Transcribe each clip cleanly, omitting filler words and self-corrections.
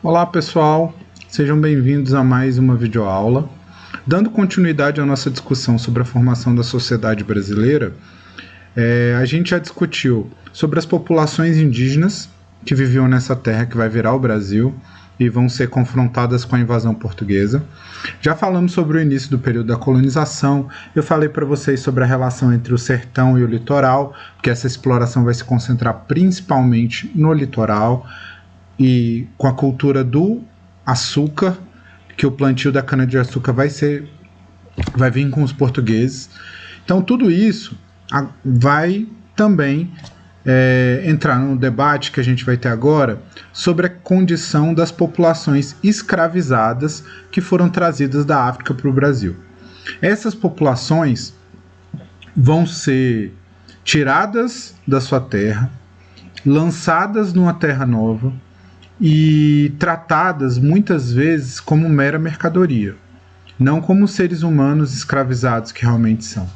Olá pessoal, sejam bem-vindos a mais uma videoaula. Dando continuidade à nossa discussão sobre a formação da sociedade brasileira, a gente já discutiu sobre as populações indígenas que viviam nessa terra que vai virar o Brasil e vão ser confrontadas com a invasão portuguesa. Já falamos sobre o início do período da colonização, eu falei para vocês sobre a relação entre o sertão e o litoral, porque essa exploração vai se concentrar principalmente no litoral, e com a cultura do açúcar, que o plantio da cana-de-açúcar vai vir com os portugueses. Então tudo isso vai também entrar no debate que a gente vai ter agora sobre a condição das populações escravizadas que foram trazidas da África para o Brasil. Essas populações vão ser tiradas da sua terra, lançadas numa terra nova, e tratadas muitas vezes como mera mercadoria, não como seres humanos escravizados que realmente são.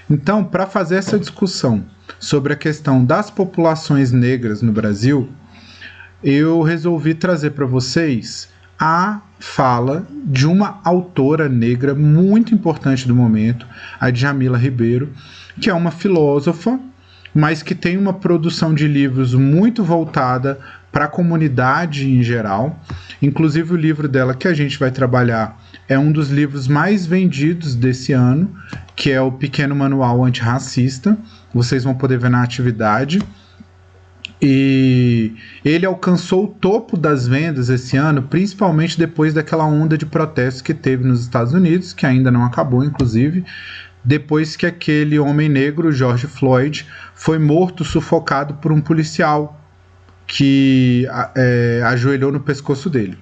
Então, para fazer essa discussão sobre a questão das populações negras no Brasil, eu resolvi trazer para vocês a fala de uma autora negra muito importante do momento, a Djamila Ribeiro, que é uma filósofa, mas que tem uma produção de livros muito voltada para a comunidade em geral. Inclusive o livro dela que a gente vai trabalhar é um dos livros mais vendidos desse ano, que é o Pequeno Manual Antirracista. Vocês vão poder ver na atividade. E ele alcançou o topo das vendas esse ano, principalmente depois daquela onda de protestos que teve nos Estados Unidos, que ainda não acabou, inclusive, depois que aquele homem negro, George Floyd, foi morto, sufocado por um policial que ajoelhou no pescoço dele.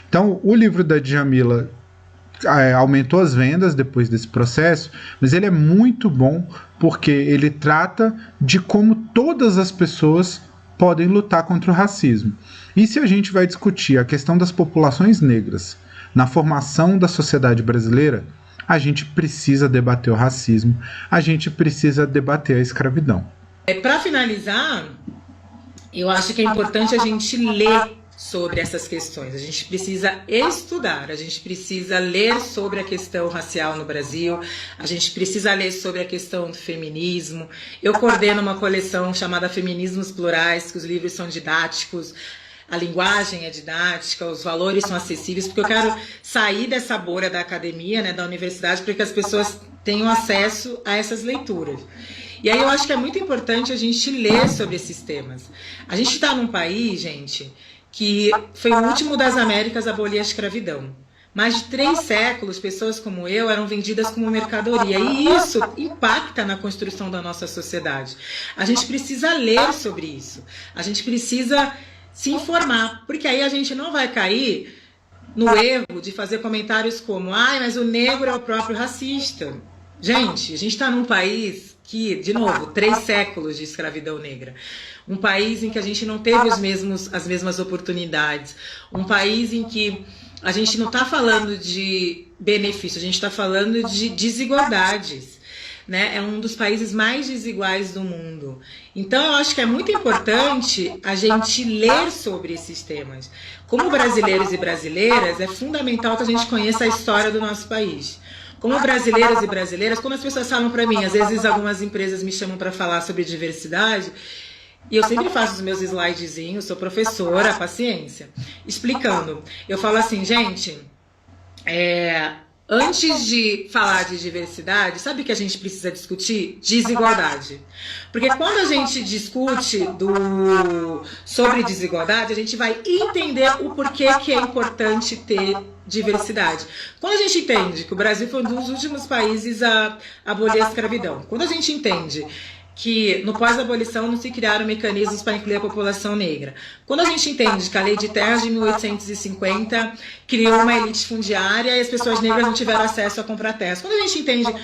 Então, o livro da Djamila aumentou as vendas depois desse processo, mas ele é muito bom porque ele trata de como todas as pessoas podem lutar contra o racismo. E se a gente vai discutir a questão das populações negras na formação da sociedade brasileira, a gente precisa debater o racismo, a gente precisa debater a escravidão. Para finalizar, eu acho que é importante a gente ler sobre essas questões. A gente precisa estudar, a gente precisa ler sobre a questão racial no Brasil, a gente precisa ler sobre a questão do feminismo. Eu coordeno uma coleção chamada Feminismos Plurais, que os livros são didáticos, a linguagem é didática, os valores são acessíveis, porque eu quero sair dessa bolha da academia, né, da universidade, para que as pessoas tenham acesso a essas leituras. E aí eu acho que é muito importante a gente ler sobre esses temas. A gente está num país, gente, que foi o último das Américas a abolir a escravidão. Mais de 3 séculos, pessoas como eu eram vendidas como mercadoria. E isso impacta na construção da nossa sociedade. A gente precisa ler sobre isso. A gente precisa se informar, porque aí a gente não vai cair no erro de fazer comentários como "ai, mas o negro é o próprio racista". Gente, a gente está num país que, de novo, 3 séculos de escravidão negra. Um país em que a gente não teve as mesmas oportunidades. Um país em que a gente não está falando de benefício, a gente está falando de desigualdades. Né? É um dos países mais desiguais do mundo. Então, eu acho que é muito importante a gente ler sobre esses temas. Como brasileiros e brasileiras, é fundamental que a gente conheça a história do nosso país. Como brasileiros e brasileiras, quando as pessoas falam para mim, às vezes algumas empresas me chamam para falar sobre diversidade, e eu sempre faço os meus slidezinhos, sou professora, paciência, explicando. Eu falo assim, gente, antes de falar de diversidade, sabe o que a gente precisa discutir? Desigualdade. Porque quando a gente discute sobre desigualdade, a gente vai entender o porquê que é importante ter diversidade. Quando a gente entende que o Brasil foi um dos últimos países a abolir a escravidão, quando a gente entende que no pós-abolição não se criaram mecanismos para incluir a população negra. Quando a gente entende que a Lei de Terras de 1850 criou uma elite fundiária e as pessoas negras não tiveram acesso a comprar terras. Quando a gente entende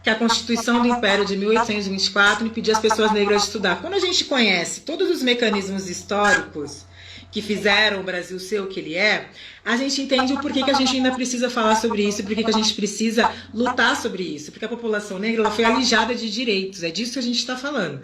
que a Constituição do Império de 1824 impedia as pessoas negras de estudar. Quando a gente conhece todos os mecanismos históricos que fizeram o Brasil ser o que ele é, a gente entende o porquê que a gente ainda precisa falar sobre isso, porquê que a gente precisa lutar sobre isso, porque a população negra ela foi alijada de direitos, é disso que a gente está falando,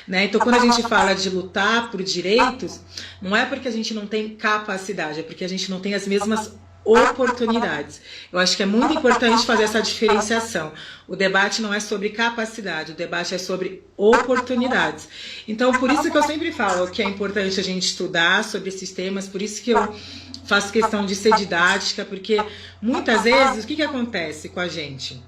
né? Então, quando a gente fala de lutar por direitos, não é porque a gente não tem capacidade, é porque a gente não tem as mesmas oportunidades. Eu acho que é muito importante fazer essa diferenciação. O debate não é sobre capacidade, o debate é sobre oportunidades. Então, por isso que eu sempre falo que é importante a gente estudar sobre esses temas, por isso que eu faço questão de ser didática, porque muitas vezes, o que acontece com a gente?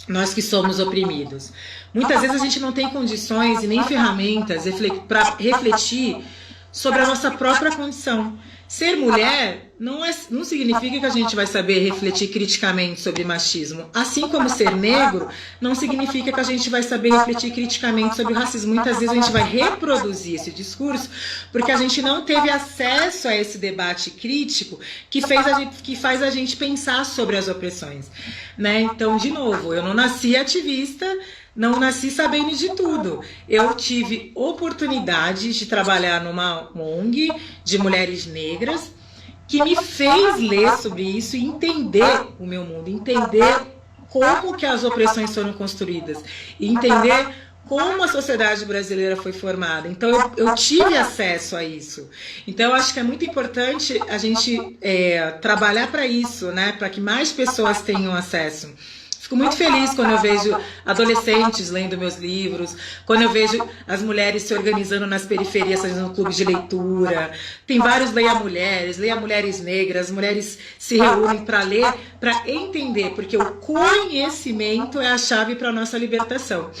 Nós que somos oprimidos. Muitas vezes a gente não tem condições e nem ferramentas para refletir sobre a nossa própria condição. Ser mulher não significa que a gente vai saber refletir criticamente sobre machismo. Assim como ser negro não significa que a gente vai saber refletir criticamente sobre o racismo. Muitas vezes a gente vai reproduzir esse discurso porque a gente não teve acesso a esse debate crítico que faz a gente pensar sobre as opressões, né? Então, de novo, eu não nasci ativista, não nasci sabendo de tudo. Eu tive oportunidade de trabalhar numa ONG de mulheres negras que me fez ler sobre isso e entender o meu mundo, entender como que as opressões foram construídas, e entender como a sociedade brasileira foi formada. Então, eu tive acesso a isso. Então, eu acho que é muito importante a gente trabalhar para isso, né? Para que mais pessoas tenham acesso. Fico muito feliz quando eu vejo adolescentes lendo meus livros, quando eu vejo as mulheres se organizando nas periferias, fazendo clubes de leitura. Tem vários Leia Mulheres Negras, as mulheres se reúnem para ler, para entender, porque o conhecimento é a chave para a nossa libertação.